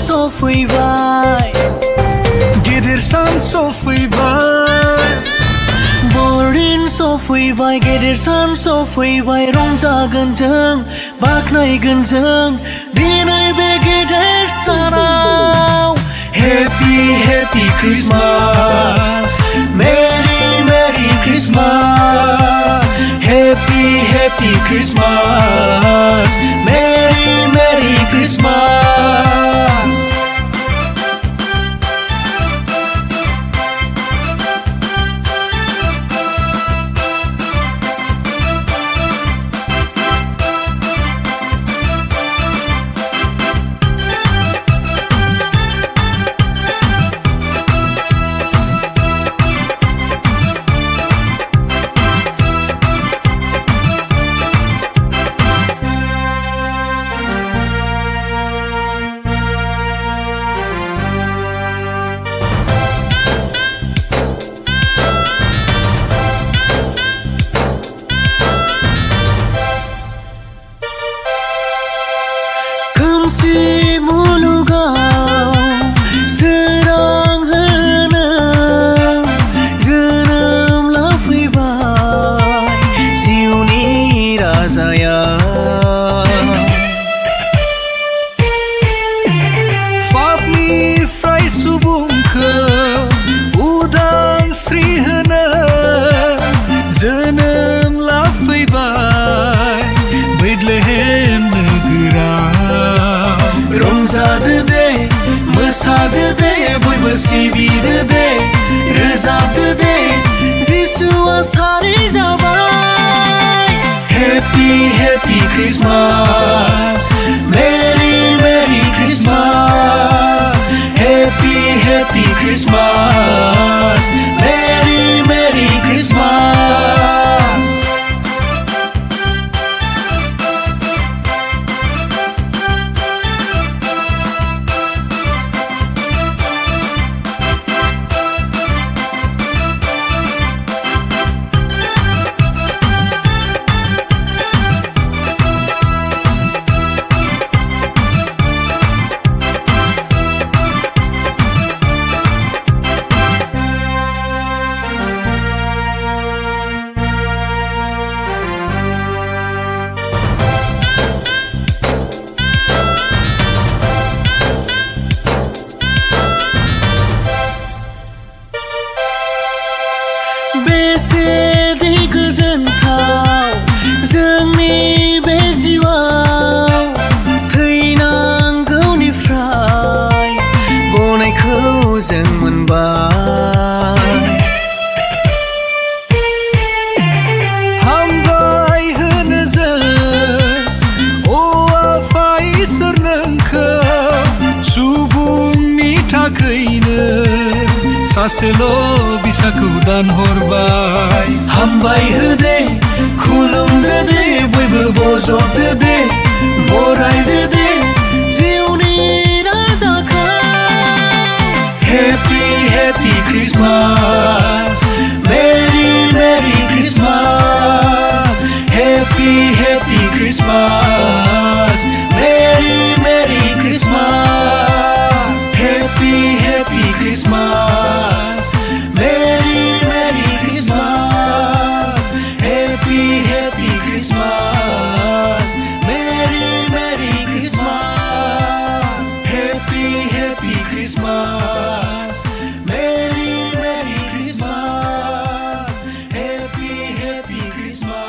सफैबाय गेदेर सान सफैबाय बरदिन सफैबाय गेदेर सान सफैबाय रंजागोन जों बाख्नायगोन जों दिनै बे गेदेर सानाव Happy Happy Christmas Merry Merry Christmas Happy Happy Christmas Merry Merry Christmas खोमसि मुलुगाव सोरां होनो जोनोम लाफैबाय जिउनि राजाया पापनिफ्राय सुबुंखौ उदांस्रि होनो जोनोम लाफैबाय बेथलेहेम नोगोराव रंजादो दे मोसादो दे बयबो सिबिदो दे रोजाबदो दे जिसुआ सारि जाबाय Happy Happy Christmas Merry Merry Christmas Happy Happy Christmas Merry Merry Christmas बेसेदि गोजोनथाव जोंनि बे जिउआव थैनांगौनिफ्राय गनायखौ जों मोनबाय हामबाय होनो जों अ आफा इसोर नोंखौ सुबुंनि थाखैनो सासेल' बिसाखौ दानहरबाय हामबाय हो दे खुलुमदो दे बयबो बजबदो दे बरायदो दे जिउनि राजाखौ Happy Happy Christmas Merry Merry Christmas Happy Happy Christmas Merry Merry Christmas Happy Happy Christmas Merry Merry Christmas Happy Happy Christmas Merry Merry Christmas Happy Happy Christmas Merry Merry Christmas Happy Happy Christmas